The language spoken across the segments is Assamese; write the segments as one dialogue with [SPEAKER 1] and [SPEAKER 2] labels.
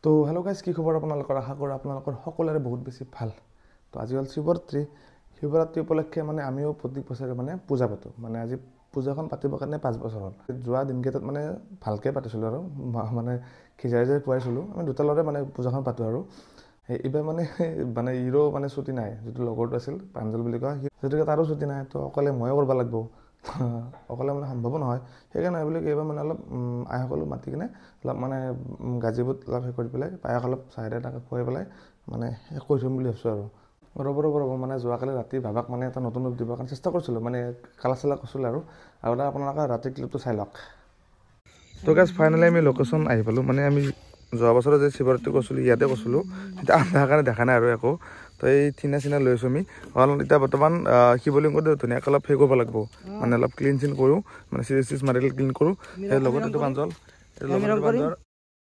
[SPEAKER 1] তো হেল্ল' গাইজ, কি খবৰ আপোনালোকৰ? আশা কৰোঁ আপোনালোকৰ সকলোৰে বহুত বেছি ভাল। তো আজি হ'ল শিৱৰাত্ৰি উপলক্ষে মানে আমিও প্ৰত্যেক বছৰে মানে পূজা পাতোঁ। মানে আজি পূজাখন পাতিবৰ কাৰণে 5 বছৰ হ'ল। যোৱা দিনকেইটাত মানে ভালকৈ পাতিছিলোঁ আৰু মানে খিজাৰি পুৱাইছিলোঁ। আমি দুটা ল'ৰাই মানে পূজাখন পাতোঁ আৰু এইবাৰ মানে ইৰো মানে ছুটি নাই। যিটো লগৰটো আছিল প্ৰাঞ্জল বুলি কয়, যিটোকে তাৰো ছুটি নাই। তো অকলে ময়ে কৰিব লাগিব, অকলে মানে সম্ভৱ নহয়। সেইকাৰণে বুলি এইবাৰ মানে অলপ আইসকলো মাতি কিনে অলপ মানে গাজীবোৰত অলপ সেই কৰি পেলাই পায়স অলপ চাহিদা তাকে খুৱাই পেলাই মানে শেষ কৰি থ'ম বুলি ভাবিছোঁ আৰু ৰ'ব মানে যোৱাকালি ৰাতি ভাবাক মানে এটা নতুন ৰূপ দিবৰ কাৰণে চেষ্টা কৰিছিলোঁ, মানে কালা চালা কৰিছিলোঁ আৰু এটা আপোনালোকে ৰাতি ক্লিপটো চাই লওক। তো গাইজ ফাইনেলি আমি লোকেশ্যন আহি পালোঁ। মানে আমি যোৱা বছৰত যে শিৱৰাত্ৰি কৰিছিলোঁ ইয়াতে কৰিছিলোঁ, এতিয়া আন্ধাৰ কাৰণে দেখা নাই আৰু একো। তো এই চিনা লৈ আছোঁ আমি। কাৰণ এতিয়া বৰ্তমান শিৱলিংগটো ধুনীয়াকৈ অলপ সেই কৰিব লাগিব, মানে অলপ ক্লিন চিন কৰোঁ, মানে চিজ মাৰি ক্লিন কৰোঁ। সেই লগত এইটো প্ৰাঞ্জল,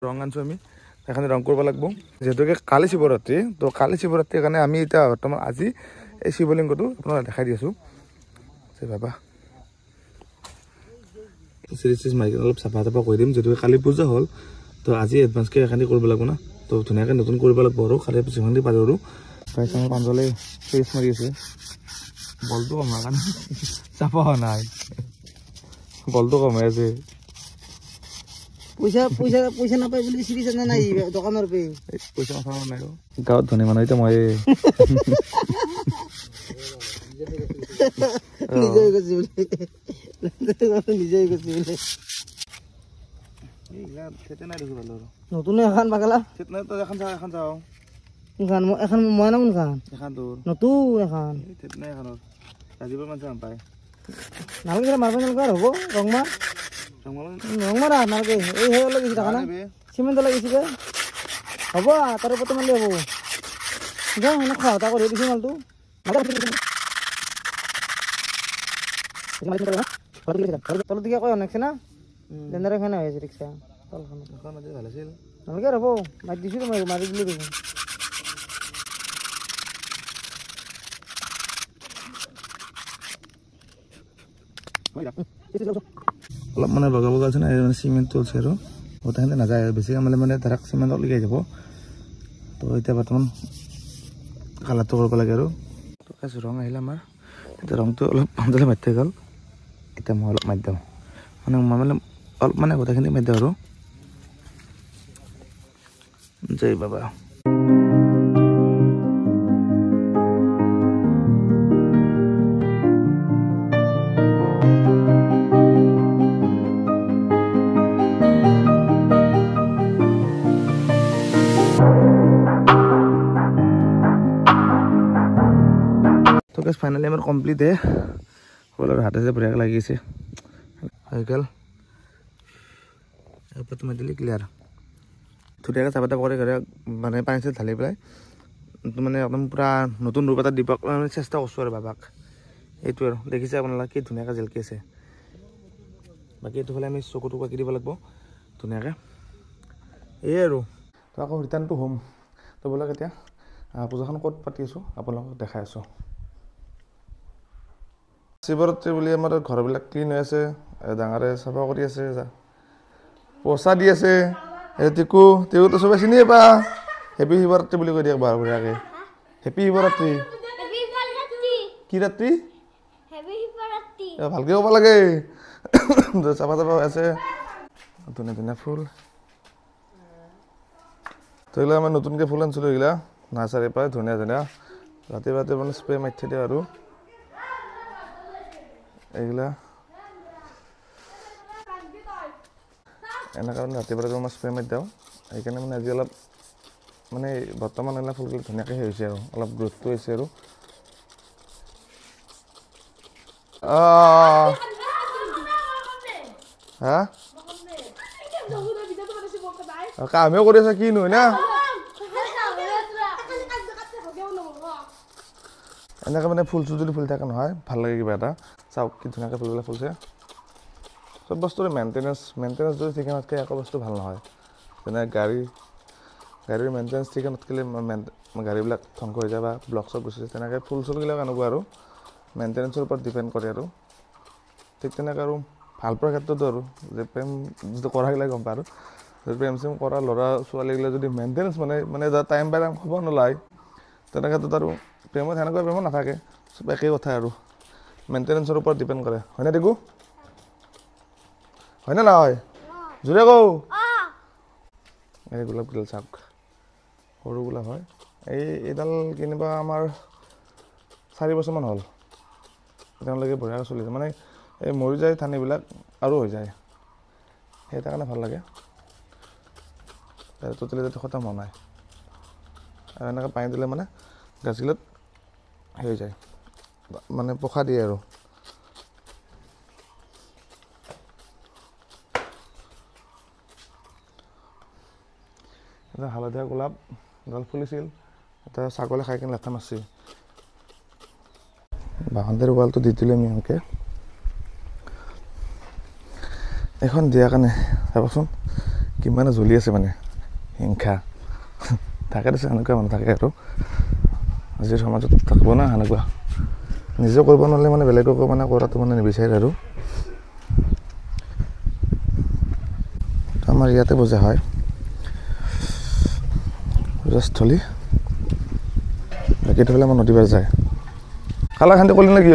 [SPEAKER 1] ৰং আনিছোঁ আমি, সেইখিনি ৰং কৰিব লাগিব। যিহেতুকে কালি শিৱৰাত্ৰি, তো কালি শিৱৰাত্ৰিৰ কাৰণে আমি এতিয়া বৰ্তমান আজি এই শিৱলিংগটো আপোনাক দেখাই দি আছোঁ। বাবা চিজ মাৰি অলপ চাফা কৰি দিম, যিহেতুকে কালি পূজা হ'ল। তো আজি এডভান্সকৈ এইখিনি কৰিব লাগিব না। তো ধুনীয়াকৈ নতুন কৰিব লাগিব আৰু কালি যিমান দি পাৰোঁ আৰু প্ৰাইচ আমাৰ প্ৰাঞ্জলে চিজ মাৰি আছে। বলটো কমাৰ কাৰণে চাফা হোৱা নাই, বলটো কমাই আছে।
[SPEAKER 2] পইচা নাপায় বুলি চিৰি জানা নাই দোকানৰ পে
[SPEAKER 1] পইচা নাপাব নাই গাঁৱত ধনী মানুহ এতিয়া মই
[SPEAKER 2] নিজে গৈছি বোলে নতুন এখন বাগালা এখন মই নাম নতুন এখন নালাগে মাৰব নালাগে হ'ব ৰং মাৰা নালাগে। এই সেই লাগিছে দেখা না চিমেণ্ট লাগিছে যে হ'ব তাৰ ওপৰতে মাৰিলে হ'ব। যাওঁ সেনে খোৱা এটা কৰি দিছোঁ মালটো তলত দিকে কয় অনেকছে না যেনেদৰে খানা হৈ আছে ৰিক্সা তলখন ভাল আছিল নালাগে ৰ'ব মাৰি দিছোঁ তো মাৰি দিলোঁ দেখোন।
[SPEAKER 1] অলপ মানে বগা আছে না, মানে চিমেণ্টটো আছে আৰু গোটেইখিনি নাযায় বেছিকৈ মানে ধৰক চিমেণ্টত লগাই যাব। তো এতিয়া বৰ্তমান কালাৰটো কৰিব লাগে আৰু ৰং আহিলে আমাৰ এতিয়া ৰংটো অলপ সোনকালে মাৰি থৈ গ'ল। এতিয়া মই অলপ মাৰি দিওঁ, মানে মই অলপ মানে গোটেইখিনি মাৰি দিওঁ আৰু জয় বাবা। তো গাইজ ফাইনেলি আমাৰ কমপ্লিট হে সকলোৰে হাতে যে বঢ়িয়াকৈ লাগিছে হৈ গ'ল। তোমাৰ দিলে ক্লিয়াৰ ধুনীয়াকৈ চাপ কৰি ঘৰে মানে পানী চাই ঢালি পেলাই মানে একদম পূৰা নতুন ৰূপ এটা দিবৰ কাৰণে চেষ্টা কৰিছোঁ আৰু বাবাক। এইটো আৰু দেখিছে আপোনালোকে কি ধুনীয়াকৈ জিলকি আছে। বাকী এইটো ফালে আমি চকুটো কাটি দিব লাগিব ধুনীয়াকৈ। এই আৰু তো আকৌ ৰিটাৰ্ণটো হ'ম। তো বোলক এতিয়া পূজাখন ক'ত পাতি আছোঁ আপোনালোকক দেখাই আছোঁ। শিৱৰাত্ৰি বুলি আমাৰ ঘৰবিলাক ক্লিন হৈ আছে, ডাঙৰে চাফা কৰি আছে, পইচা দি আছে। টিকুটো চবে চিনিয়ে পা হেপী শিৱৰাত্ৰি বুলি কৈ দিয়ক বাৰু বঢ়িয়াকৈ। হেপী শিৱৰাত্ৰি কি ৰাত্ৰি ভালকৈ ক'ব লাগে। চাফা হৈ আছে, ধুনীয়া ধুনীয়া ফুল। তো এইগিলা আমাৰ নতুনকৈ ফুল আনিছিলোঁ, এইগিলা নাৰ্চাৰীৰ পৰাই ধুনীয়া ধুনীয়া। ৰাতিপুৱা মানে স্প্ৰে মাৰি থৈ দিওঁ আৰু এইগিলা এনেকুৱা মানে ৰাতিপুৱা মই স্প্ৰে মাৰি দিওঁ। সেইকাৰণে মানে আজি অলপ মানে বৰ্তমান এইবিলাক ফুলবিলাক ধুনীয়াকৈ সেই হৈছে আৰু অলপ গ্ৰোথটো হৈছে আৰু হা কামেও কৰি আছা কিনো হয় না। এনেকৈ মানে ফুল চুল যদি ফুলি থাকে নহয় ভাল লাগে কিবা এটা। চাওক কি ধুনীয়াকৈ ফুলবিলাক ফুলছে। চব বস্তুৰে মেইনটেনেঞ্চ যদি ঠিকে নাথাকে একো বস্তু ভাল নহয়। যেনে গাড়ীৰ মেইনটেনেঞ্চ ঠিকে নাথাকিলে গাড়ীবিলাক ধ্বংস হৈ যায় বা ব্লক চক গুচি যায়। তেনেকৈ ফুল চুলবিলাক এনেকুৱা আৰু মেইনটেনেঞ্চৰ ওপৰত ডিপেণ্ড কৰে আৰু ঠিক তেনেকৈ আৰু ভাল পোৱাৰ ক্ষেত্ৰতো আৰু যে প্ৰেম যিটো কৰাগিলে গম পায় আৰু প্ৰেম চেম কৰা ল'ৰা ছোৱালীগিলা যদি মেইনটেনেঞ্চ মানে টাইম বাই টাইম খবৰ নোলায় তেনেক্ষেত্ৰত আৰু প্ৰেমত সেনেকুৱা প্ৰেমত নাথাকে চব একেই কথা আৰু মেইনটেনেঞ্চৰ ওপৰত ডিপেণ্ড কৰে হয়নে দেখো হয়নে নহয় জোৰে কওঁ এই গোলাপকেইডাল চাওক সৰু গোলাপ হয় এইডাল কিনিবা আমাৰ 4 বছৰমান হ'ল এতিয়ালৈকে বঢ়িয়াকৈ চলিছে মানে এই মৰি যায় ঠানিবিলাক আৰু হৈ যায় সেই কাৰণে ভাল লাগে টোটেলি যাতে খতম হোৱা নাই আৰু এনেকৈ পানী দিলে মানে গাছগিলাত হৈ যায় মানে পোখা দিয়ে আৰু এটা হালধীয়া গোলাপ এডাল ফুলিছিল এটা ছাগলী খাই কিনে লেঠা মাৰছি বাহন্তীৰ ৱালটো দি দিলে আমি এনেকৈ এখন দিয়াৰ কাৰণে চাবচোন কিমানে জ্বলি আছে মানে হিংসা থাকে দিছে সেনেকুৱা মানুহ থাকে আৰু আজিৰ সমাজত থাকিব না সেনেকুৱা নিজে কৰিব নোৱাৰিলে মানে বেলেগকো মানে কৰাটো মানে নিবিচাৰে আৰু আমাৰ ইয়াতে পূজা হয় পূজাস্থলী বাকী থ'লে আমাৰ নদী পাৰ যায় খালা খান্দি কৰিলি নেকি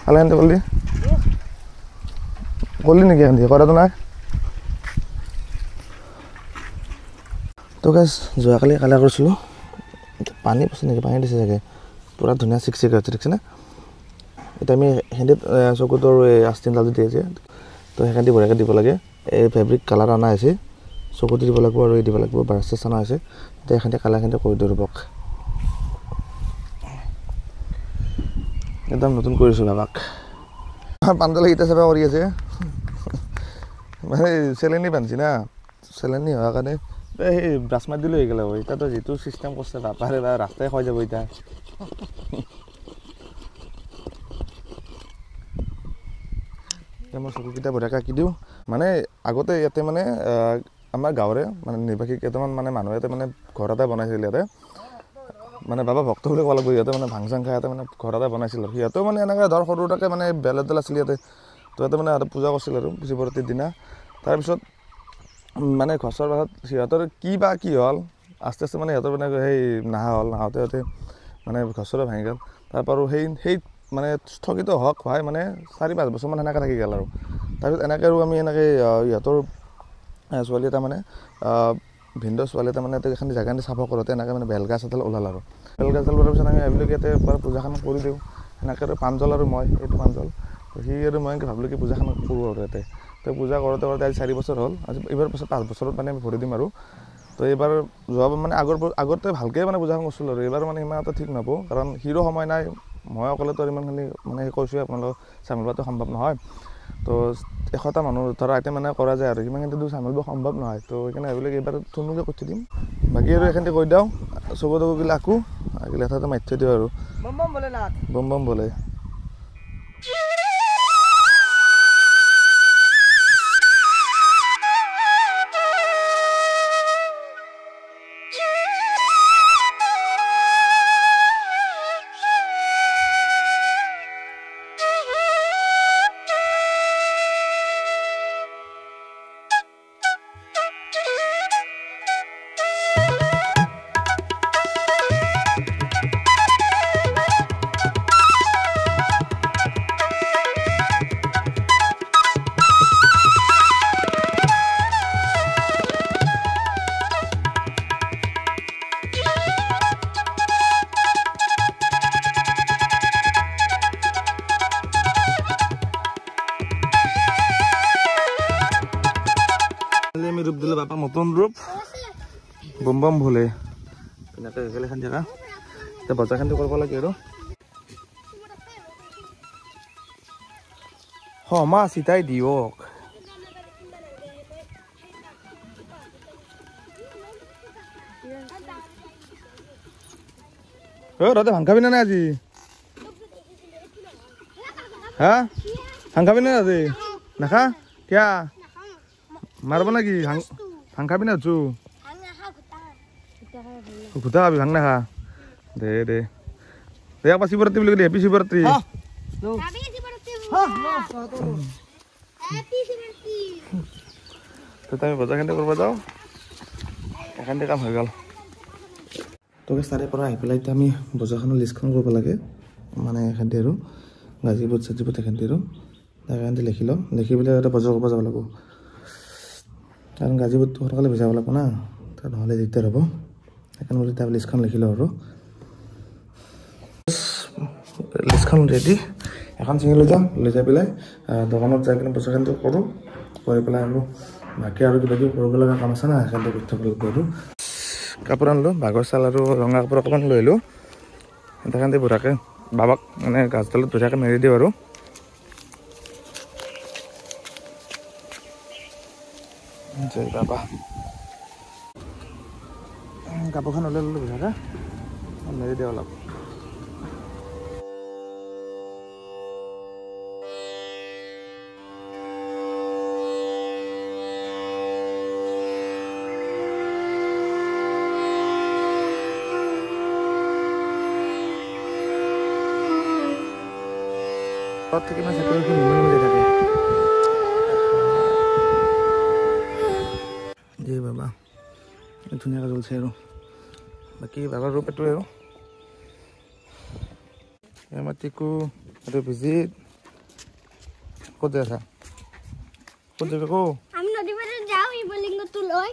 [SPEAKER 1] খালা খান্দি কৰিলি নেকি খান্দি কৰাটো নাই তো গাছ যোৱাকালি কালা কৰিছিলোঁ পানী পচি নেকি পানী দিছে চাগে পূৰা ধুনীয়া চিকচিক হৈছে দেখিছেনে এতিয়া আমি হেণ্ডিত চকুটোৰ এই আষ্টিনডাল দিয়ে যে তো সেইকাৰণে বঢ়িয়াকৈ দিব লাগে এই ফেব্ৰিক কালাৰ অনা হৈছে চকুটো দিব লাগিব আৰু এই দিব লাগিব ব্ৰাছ চাছ অনা হৈছে এতিয়া এইখানে কালাৰখিনি কৰি দিওঁ ৰ'বক একদম নতুন কৰিছোঁ ভাবাক পাণ্ডালে ইটা চাফা কৰি আছে মানে চেলেনি বান্ধছি না চেলেনি হোৱাৰ কাৰণে সেই ব্ৰাছ মাৰি দিলোঁ হৈ গ'ল হয় এতিয়াতো যিটো চিষ্টেম কৰিছে বাপাৰে বা ৰাস্তাই খাই যাব এতিয়া মই চকুকেইটা বঢ়িয়াকৈ আঁকি দিওঁ মানে আগতে ইয়াতে মানে আমাৰ গাঁৱৰে মানে নিবাসী কেইটামান মানে মানুহ ইয়াতে মানে ঘৰ এটা বনাইছিল ইয়াতে মানে বাবা ভক্ত বুলি ক'ব লাগিব সিহঁতে মানে ভাং চাং খাই ইয়াতে মানে ঘৰ এটা বনাইছিল আৰু সিহঁতেও মানে এনেকৈ ধৰ সৰু তাকে মানে বেল এডাল আছিল ইয়াতে তো ইয়াতে মানে সিহঁতে পূজা কৰিছিল আৰু শিৱৰাত্ৰিৰ দিনা তাৰপিছত মানে ঘৰৰ পাছত সিহঁতৰ কি বা কি হ'ল আস্তে আস্তে মানে সিহঁতৰ মানে সেই নাহাওঁতে সিহঁতে মানে ঘৰৰ ভাঙি গ'ল তাৰপৰা সেই মানে স্থগিত হোৱাই মানে 4-5 বছৰমান সেনেকৈ থাকি গ'ল আৰু তাৰপিছত এনেকৈ আৰু আমি এনেকৈ সিহঁতৰ ছোৱালী এটা মানে ভিন্দ ছোৱালী এটা মানে এখন জেগাখিনি চাফা কৰোঁতে এনেকৈ মানে বেলগাছ এডাল ওলাল আৰু বেলগাছডাল ওলোৱাৰ পিছত আমি ভাবিলোঁ কি ইয়াতে পূজাখন কৰি দিওঁ সেনেকৈ আৰু প্ৰাঞ্জল আৰু মই এইটো প্ৰাঞ্জল সি আৰু মই ভাবিলোঁ কি পূজাখন কৰোঁ আৰু ইয়াতে তো পূজা কৰোঁতে আজি 4 বছৰ হ'ল আজি এইবাৰ পাছত 5 বছৰত মানে আমি ভৰি দিম আৰু তো এইবাৰ যোৱাবাৰ মানে আগতে ভালকৈ মানে পূজাখন কৰিছিলোঁ আৰু এইবাৰ মানে ইমান এটা ঠিক নহ'ব কাৰণ সিৰো সময় নাই মই অকলেতো ইমানখিনি মানে কৈছোঁ আপোনালোকক চামিলবাটো সম্ভৱ নহয় তো 100টা মানুহ ধৰা এতিয়া মানে কৰা যায় আৰু সিমানখিনিতো চামিলব সম্ভৱ নহয় তো সেইকাৰণে ভাবিলোঁ এইবাৰ থুনুকৈ কৰি দিম বাকী আৰু এইখিনিতে কৈ দিওঁ চকু তকুগিলা আঁকো আঁকিলে এঠাতে মাতি থৈ দিওঁ আৰু বম বম বলে আমি ৰূপ দিলোঁ বাপা নতুন ৰূপ বম বম ভলে এনেকৈ একেলগে খান জেগা এতিয়া বজাৰখানটো কৰিব লাগে আৰু মা চিতাই দিয়ক তহঁতে ভাং খাবি নাই আজি হা ভাং খাবি নাই আজি নাখা কিয়া মারব নাকি ভাং খাবি না চু ঘুটা খাবি ভাং নাখা দে দে দে একবার শিবরাত্রি বলে হ্যাপি শিবরাত্রি তেতিয়া আমি বজাৰখিনি কৰিব যাওঁ এখানতে কাম হৈ গ'ল তোকে তাৰে পৰা আহি পেলাই এতিয়া আমি বজাৰখনৰ লিষ্টখন কৰিব লাগে মানে এখানতে আৰু গাজীপুৰ চাজিপুৰ এখানতে আৰু এখানতে লিখি লওঁ লিখি পেলাই এটা বজাৰ কৰিব যাব লাগিব কাৰণ গাজীপুৰটো সোনকালে ভিজাব লাগিব না তাৰ নহ'লে দিগদাৰ হ'ব সেইকাৰণে বোলে তাৰ লিষ্টখন লিখি লওঁ আৰু লিষ্টখন ৰেডি এখন চিঙি লৈ যাম লৈ যাই পেলাই দোকানত যাই কিনে বজাৰখিনি কৰোঁ কৰি পেলাই আৰু বাকী আৰু কিবা কিবি কৰিব লগা কাম আছে না সেইকাৰণে কৰি থ'ব লাগিব আৰু কাপোৰ আনিলোঁ বাঘৰ চাল আৰু ৰঙা কাপোৰ অকণমান লৈ আহিলোঁ সেইকাৰণে বঢ়িয়াকৈ বাবাক মানে গাছডালত ধুনীয়াকৈ মেলি দিওঁ আৰু জয় বাবা কাপোৰখন ওলাই ল'লোঁ ধুনীয়াকৈ মেলি দিওঁ অলপ থেকে মানে চাকৰি নিমনি মিলি থাকে জি বাবা ধুনীয়াকৈ জ্বলছে আৰু বাকী বাবাৰ ৰূপ এইটোৱে আৰু আমাৰ টিকু এইটো ভিজিট ক'ত যাই আছা ক'ত যাবি কৌ
[SPEAKER 3] আমি নদী পাৰত যাওঁ শিৱলিংগটো লৈ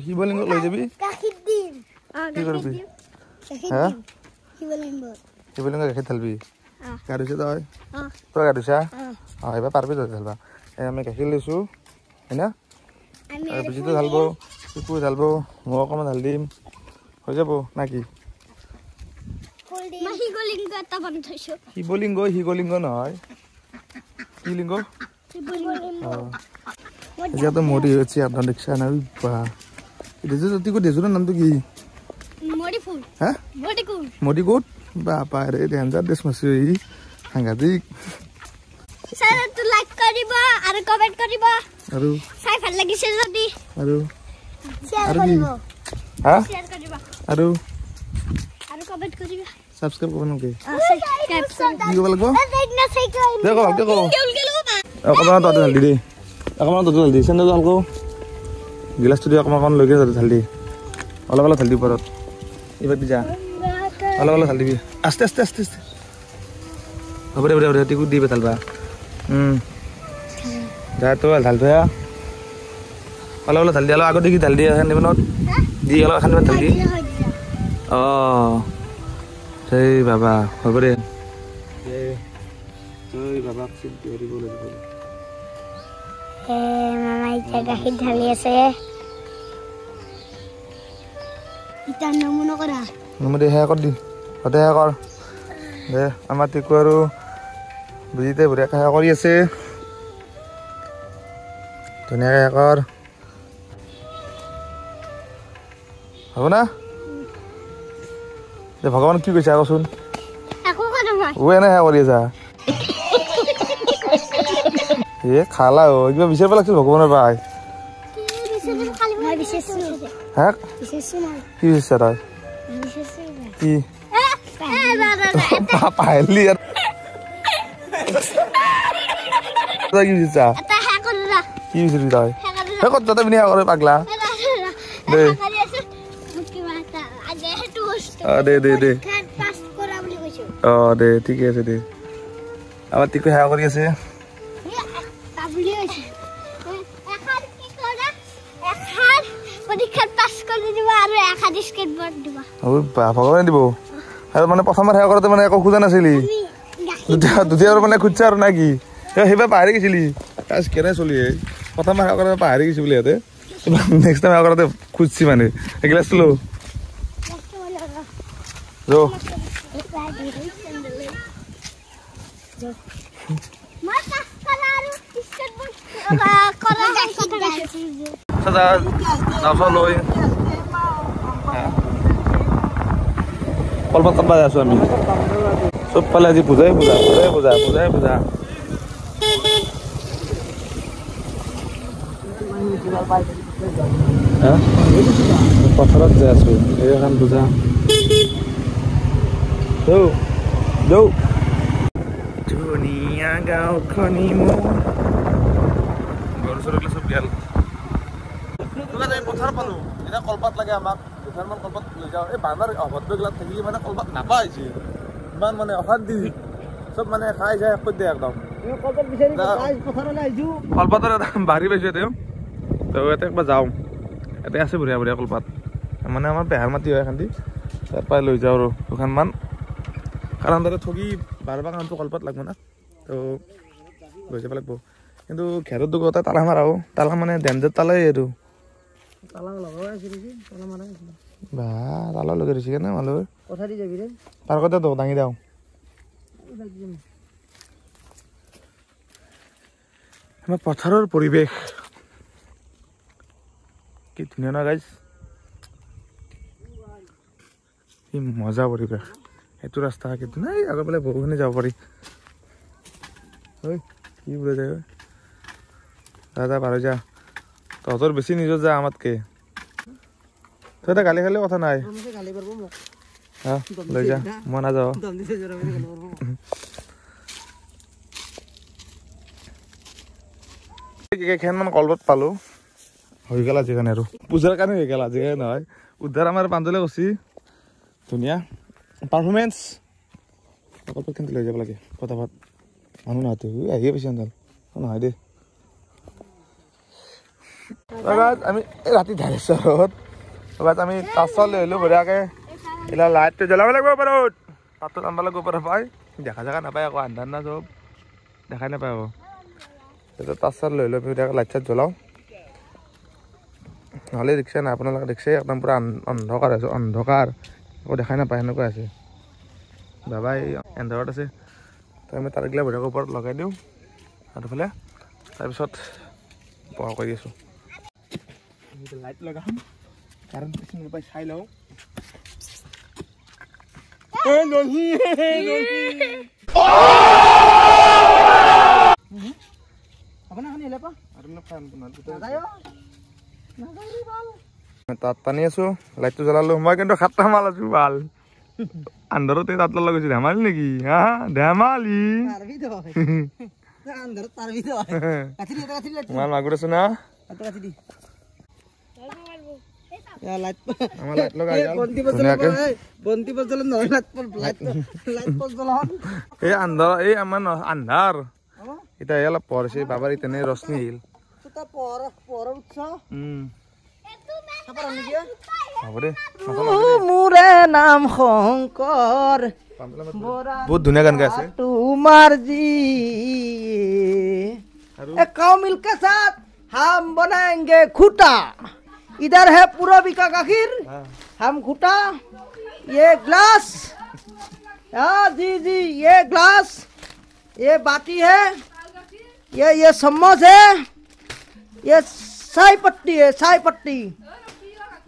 [SPEAKER 1] শিৱলিংগ লৈ যাবি
[SPEAKER 3] গাখীৰ দিম
[SPEAKER 1] কি কৰিবি
[SPEAKER 3] হা
[SPEAKER 1] শিৱলিংগ গাখীৰ ঢালবি গা ধুইছে তই
[SPEAKER 3] অঁ
[SPEAKER 1] তই গা ধুইছা অঁ এইবাৰ পাৰিবি তই ঢালবা আমি গাখীৰ লৈছোঁ হয়না আৰু ভিজিটো ঢালিব টিকু ঢালিব মই অকণমান ঢালি দিম হৈ যাব না কি
[SPEAKER 3] শিৱলিংগ এটা বনাই থৈছোঁ
[SPEAKER 1] শিৱলিংগ নহয় কি লিংগ
[SPEAKER 3] শিৱলিংগ
[SPEAKER 1] এতিয়াতো মৰি হৈছে আপোনাৰ দেখিছা না বা টিকু দেজুৰৰ নামটো কি
[SPEAKER 3] মৰিফুল
[SPEAKER 1] হা
[SPEAKER 3] মৰিকুল
[SPEAKER 1] মৰিকুট বাপা ৰে ডেঞ্জাৰ ড্ৰেছ মাৰিছে ই সাংঘাতিক
[SPEAKER 3] চেনেলটো লাইক কৰিব আৰু কমেণ্ট কৰিব
[SPEAKER 1] আৰু
[SPEAKER 3] চাই ভাল লাগিছে যদি
[SPEAKER 1] আৰু
[SPEAKER 3] শ্বেয়াৰ
[SPEAKER 1] আৰু কি
[SPEAKER 3] কৰিব
[SPEAKER 1] হা
[SPEAKER 3] শ্বেয়াৰ কৰিব
[SPEAKER 1] আৰু
[SPEAKER 3] আৰু কমেণ্ট কৰিব
[SPEAKER 1] সাবস্ক্ৰাইব কৰিব নেকি
[SPEAKER 3] সাবস্ক্ৰাইব
[SPEAKER 1] কি কৰিব লাগিব
[SPEAKER 3] কৰিব
[SPEAKER 1] দে ভালকে কওঁ অকণমান তহঁতে ঢালি দে অকণমান তহঁতে ঢালি দি চেণ্ডেল ভালকৈ গিলাচটো দি অকণমান লৈকে যাতে ঢালি দি অলপ অলপ ঢালি দি ওপৰত এইবাৰ দি যা অলপ অলপ ঢালি দিবি আস্তে আস্তে আস্তে আস্তে হ'ব দে হ'ব দে টিকু দিবি ঢালবা যা তই ঢাল থৈ অলপ অলপ ঢালি দি অলপ আগত দেখি ঢালি দি এখন দিনত দি অলপ এখন ঢালি দি অঁ সেই বাবা হ'ব দে তই বাবাক চিট দিব লাগিব
[SPEAKER 3] মামা এতিয়া গাখীৰ ঢালি আছে ইটা নমুনা কৰা
[SPEAKER 1] দে সেয়া কৰ দি সদায় সেয়া কৰ দে আমাৰ টিকু আৰু বুজিতে বঢ়িয়াকৈ সেয়া কৰি আছে ধুনীয়াকৈ সেয়া কৰ হ'ব না দে ভগৱান কি কৈছে আকচোন
[SPEAKER 3] একো কৰা নাই
[SPEAKER 1] ও এনে সেয়া কৰি আছা এ খালা অ কিবা বিচাৰিব লাগিছিল ভগৱানৰ পাই হা কি বিচাৰিছা তই কি পাহৰিলি আৰু তই কি বিচাৰিছা কি বিচাৰিবি তই সেই ক'ত তাতে পিনি সেয়া কৰে পাগলা দে দে দে দে দে ঠিকে আছে দে আমাৰ টিকু সেয়া কৰি আছে ভগৱানে দিব আৰু মানে প্ৰথমবাৰ সেৱা কৰোঁতে মানে একো খোজা নাছিলি দ্বিতীয়বাৰ মানে খুজছা আৰু না কি সেইবাৰ পাহৰি গৈছিলি কাজ কেনে চলি প্ৰথমবাৰ সেৱা কৰোঁতে পাহৰি গৈছি বুলি সিহঁতে নেক্সট টাইম সেৱা কৰোঁতে খুজছি মানে এগিলাচটো লো লৈ কলপাত কাটবা যাই আছো আমি চব পালে আজি পূজাই পূজা পূজাই পূজা পূজাই পূজা পথাৰত যাই আছো এইখন পূজা ধুনীয়া গাঁওখনি মোৰ ঘৰ ওচৰত লোকেল পথাৰ পালোঁ এতিয়া কলপাত লাগে আমাক দুখনমান কলপাত লৈ যাওঁ এই বানাৰ অভদ্ৰগিলাক থাকিলে মানে কলপাত নাপায় ইমান মানে অশান্তি চব মানে খাই যায় কৈ দিয়ে একদম কলপাতৰ এটা বাঢ়ি পাইছোঁ এতিয়া তো ইয়াতে একবাৰ যাওঁ ইয়াতে আছে বঢ়িয়া বঢ়িয়া কলপাত মানে আমাৰ পেহাৰ মাটি হয় এখান্তি তাৰ পৰাই লৈ যাওঁ আৰু দুখনমান কাৰণ তাতে ঠগি বাৰবা কাৰণটো কলপাত লাগব না তো লৈ যাব লাগিব কিন্তু ঘেৰত দুগতে তালা মাৰাও তালা মানে ডেঞ্জাৰ তালাই এইটো বা তালা লগাই দিছে কেনে মানুহ পাৰ্কতে তো দাঙি দিওঁ আমাৰ পথাৰৰ পৰিৱেশ কি ধুনীয়া না গাইজ কি মজা পৰিৱেশ এইটো ৰাস্তা কি ধুনীয়া আগৰ পেলাই বহুখিনি যাব পাৰি ঐ কি বোলে যায় দাদা পাৰ যা তহঁতৰ বেছি নিজৰ যা আমাতকে তই এতিয়া গালি খালে কথা নাই লৈ যা মই নাযাওঁ কেইখনমান কলপাত পালোঁ হৈ গ'ল আজিকাৰণে আৰু পূজাৰ কাৰণে হৈ গ'ল আজিকাৰণে নহয় উদ্ধাৰ আমাৰ পাঞ্জলে কৰিছে ধুনীয়া পাৰফৰ্মেঞ্চ কলপাত কিন্তু লৈ যাব লাগে পটাপট মানুহ নাহাতে আহিয়ে পাইছে আন্ধাল নহয় দেই আমি ৰাতি ধাৰেশ্বৰত আমি তাত লৈ আহিলোঁ বঢ়িয়াকৈ এতিয়া লাইটটো জ্বলাব লাগিব পাৰোঁ তাতটো আনিব লাগিব পাৰোঁ পাই দেখা জেগা নাপায় আকৌ আন্ধাৰ না চব দেখাই নাপায় আকৌ এতিয়া তাত লৈ লৈ ধুনীয়াকৈ লাইট চাইট জ্বলাওঁ নহ'লে ৰিক্সা নাই আপোনালোকে ৰিক্সাই একদম পূৰা অন্ধকাৰ আছে অন্ধকাৰ আকৌ দেখাই নাপায় সেনেকুৱা আছে বাবাই এন্ধাৰত আছে তো আমি তাৰগিলা বঢ়িয়াকৈ ওপৰত লগাই দিওঁ আৰু ফালে তাৰপিছত পঢ়া কৰি আছোঁ লাইট লগাম কাৰেণ্ট কিছু নাপাই চাই লওঁ তাত টানি আছো লাইটটো জ্বলালো মই কিন্তু সাতটা মাল আছো ভাল আন্ধাৰতে তাত লগাইছো ধেমালি নেকি হা ধেমালি মাল মাগুৰ আছো না এই আমাৰ আন্ধাৰ এতিয়া অলপ পঢ়ছে বাবাৰ তেনে ৰশ্মি আহিল
[SPEAKER 2] মোৰে নাম শংকৰ
[SPEAKER 1] বহুত ধুনীয়া গান গাই আছে
[SPEAKER 2] তোমাৰ জি কাও মিলকে সাথ हम बनाएंगे खूटा इधर है पूरबी का गाखिर हम खूटा ये ग्लास हाँ जी जी ये ग्लास ये बाटी है ये चम्मच है ये साई पट्टी है साई पट्टी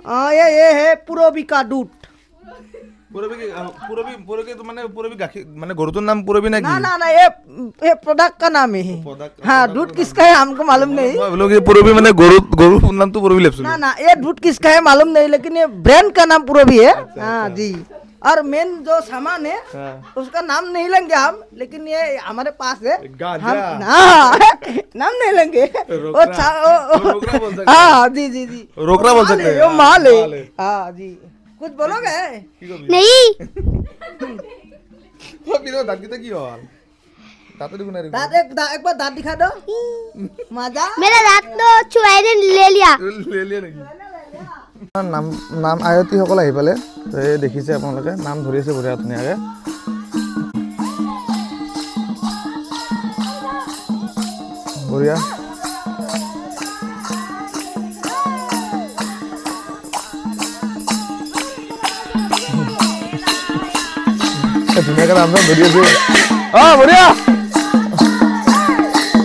[SPEAKER 2] हाँ ये है पूरबी का दूध
[SPEAKER 1] पूरबी तो पूरबी गाखिर गरुतर नाम पूरबी ना
[SPEAKER 2] ना ये प्रोडक्ट का नाम है हाँ दूध किसका है हमको मालूम नहीं
[SPEAKER 1] लोग ये पूरबी गरु नाम तो पूरबी लेप्स
[SPEAKER 2] ना ये दूध किसका है मालूम नहीं लेकिन ये ब्रांड का नाम पूरबी है हाँ जी और मेन जो सामान है उसका नाम नहीं लेंगे हम लेकिन ये हमारे पास है हम नाम नहीं लेंगे हाँ जी जी जी
[SPEAKER 1] रोकड़ा बोल सकते हैं
[SPEAKER 2] माल है हाँ जी कुछ बोलोगे
[SPEAKER 3] नहीं
[SPEAKER 2] एक बार दांत दिखा दो मजा
[SPEAKER 3] मेरा दांत तो चुराई ने ले लिया
[SPEAKER 1] नाम नाम आयती সকল আহি পালে এই দেখিছে আপোনালোকে নাম ধৰি আছে বঢ়িয়া ধুনীয়াকৈ বঢ়িয়া ধুনীয়াকৈ নাম ধৰি আছে বঢ়িয়া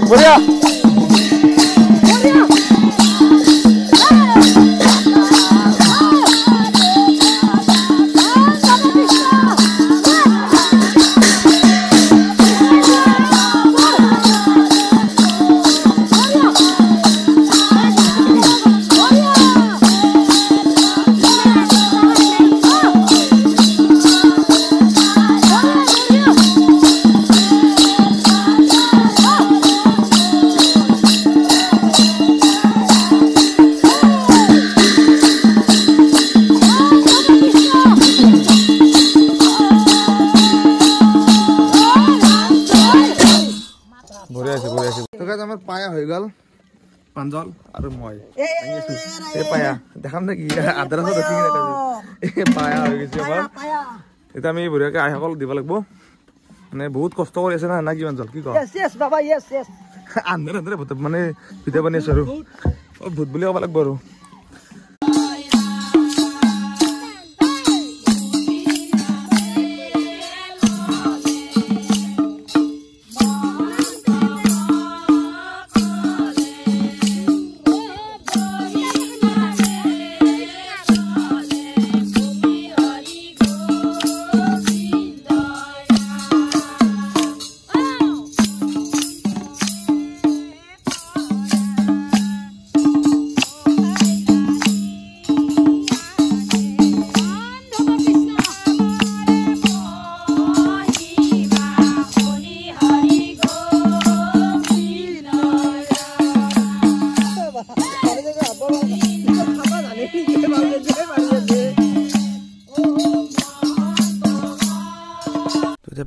[SPEAKER 1] বঢ়িয়া হৈ গ'ল প্ৰাঞ্জল আৰু মই এই পায়া দেখাম নেকি আদা ৰচৰ ৰখি এই পায়া হৈ গৈছে আমাৰ এতিয়া আমি বঢ়িয়াকৈ আইসকল দিব লাগিব মানে বহুত কষ্ট কৰি আছে না কি প্ৰাঞ্জল কি কওঁ আন্ধাৰে ভূত মানে ভিডিঅ' বনাই আছো আৰু ভূত বুলি ক'ব লাগিব আৰু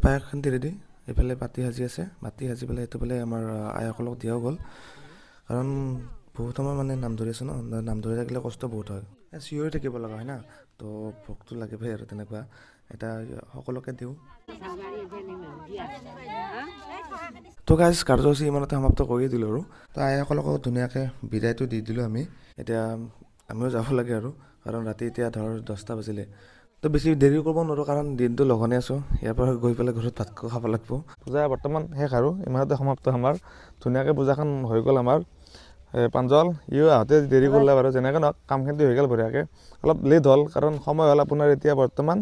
[SPEAKER 1] পায়সখন ৰেডি এইফালে বাতি সাজি আছে বাতি সাজি পেলাই এইটো পেলাই আমাৰ আইসকলক দিয়াও গ'ল কাৰণ বহুত সময় মানে নাম ধৰি আছে ন নাম ধৰি থাকিলে কষ্ট বহুত হয় চিঞৰি থাকিব লগা হয় না তো ভোকটো লাগিবই আৰু তেনেকুৱা এটা সকলোকে দিওঁ তো গাইজ কাৰ্যসূচী ইমানতে সমাপ্ত কৰি দিলোঁ আৰু তো আইসকলকো ধুনীয়াকৈ বিদায়টো দি দিলোঁ আমি এতিয়া আমিও যাব লাগে আৰু কাৰণ ৰাতি এতিয়া ধৰ 10টা বাজিলে তো বেছি দেৰি কৰিব নোৱাৰোঁ কাৰণ দিনটো লঘনে আছোঁ ইয়াৰ পৰা গৈ পেলাই ঘৰত ভাত খাব লাগিব পূজা বৰ্তমান শেষ আৰু ইমানতে সমাপ্ত আমাৰ ধুনীয়াকৈ পূজাখন হৈ গ'ল আমাৰ প্ৰাঞ্জল ইও আহোঁতে দেৰি কৰিলে বাৰু যেনেকৈ নহওক কামখিনি হৈ গ'ল বঢ়িয়াকৈ অলপ লেট হ'ল কাৰণ সময় হ'ল আপোনাৰ এতিয়া বৰ্তমান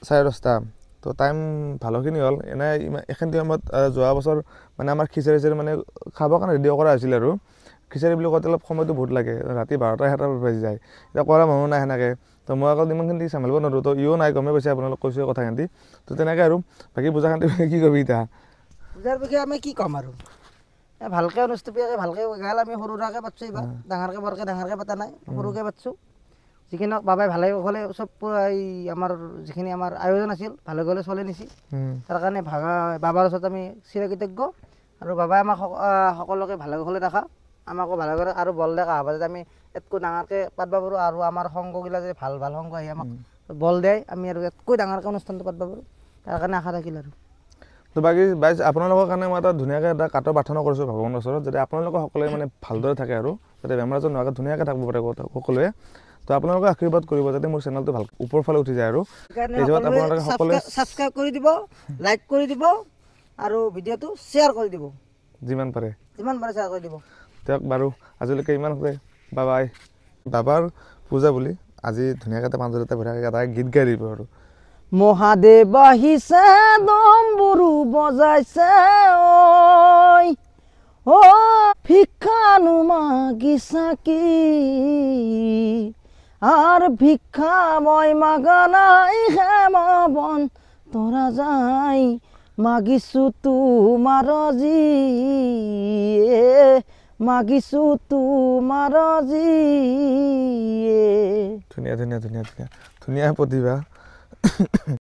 [SPEAKER 1] 10:30 তো টাইম ভালখিনি হ'ল এনে এইখিনি সময়ত যোৱা বছৰ মানে আমাৰ খিচাৰি মানে খাবৰ কাৰণে ৰেডি কৰা হৈছিল আৰু খিচাৰি বুলি কওঁতে অলপ সময়টো বহুত লাগে ৰাতি 12টা 1টা বাজি যায় এতিয়া কৰা মানুহ নাই সেনেকৈ তো মই আকৌ ইমানখিনি চম্ভালিব নোৱাৰোঁ তো ইও নাই গমেই পাইছে আপোনালোক কৈছোঁ কথাখিনি তো তেনেকৈ আৰু বাকী পূজাখান্তি কি কৰিবি এতিয়া
[SPEAKER 2] পূজাৰ বিষয়ে আমি কি ক'ম আৰু ভালকৈ অনুষ্ঠিতভাৱে ভালকৈ গাল আমি সৰু সুৰাকৈ পাতিছোঁ এইবাৰ ডাঙৰকৈ বৰকৈ ডাঙৰকৈ পতা নাই সৰুকৈ পাতিছোঁ যিখিনি বাবাই ভালে হ'লে চব এই আমাৰ যিখিনি আমাৰ আয়োজন আছিল ভালে গ'লে চলাই নিছে তাৰ কাৰণে বাবাৰ ওচৰত আমি চিৰকৃতজ্ঞ আৰু বাবাই আমাক সকলোকে ভালে হ'লে ৰাখা আমাকো ভালে কৰে আৰু বল দেখা হ'ব যাতে আমি এতকৈ ডাঙৰকৈ পাতিব পাৰোঁ আৰু আমাৰ সংঘগিলা যে ভাল সংঘ আহি আমাক বল দিয়ে আমি আৰু এতকৈ ডাঙৰকৈ অনুষ্ঠানটো পাতিব পাৰোঁ তাৰ কাৰণে আশা থাকিল আৰু
[SPEAKER 1] তো বাকী বাইজ আপোনালোকৰ কাৰণে মই এটা ধুনীয়াকৈ এটা কাটৰ প্ৰাৰ্থনা কৰিছোঁ ভগৱানৰ ওচৰত যাতে আপোনালোকৰ সকলোৱে মানে ভালদৰে থাকে আৰু যাতে বেমাৰ আজাৰ নোহোৱাকৈ ধুনীয়াকৈ থাকিব পাৰে সকলোৱে তো আপোনালোকে আশীৰ্বাদ কৰিব যাতে মোৰ চেনেলটো ভাল ওপৰ ফালে উঠি যায় আৰু আপোনালোকে সকলোৱে
[SPEAKER 2] ছাবস্ক্ৰাইব কৰি দিব লাইক কৰি দিব আৰু ভিডিঅ'টো শ্বেয়াৰ কৰি দিব
[SPEAKER 1] যিমান পাৰে
[SPEAKER 2] শ্বেয়াৰ কৰি দিব
[SPEAKER 1] তেওঁক বাৰু আজিলৈকে ইমানতে বাবাই বাবাৰ পূজা বুলি আজি ধুনীয়াকৈ এটা প্ৰাঞ্জল এটা বঢ়িয়াকৈ এটা গীত গাই দিব আৰু
[SPEAKER 2] মহাদেৱ আহিছে দম্বৰু বজাইছে ঐ ভিক্ষানো মাগিছা কি আর ভিক্ষা মই মাগা নাই হেম বন তোরা যাই মাগিছো তোমার জি মাগিছো তোমার জি
[SPEAKER 1] ধুনীয়া ধুনীয়া ধুনীয়া ধুনীয়া ধুনীয়া প্ৰতিভা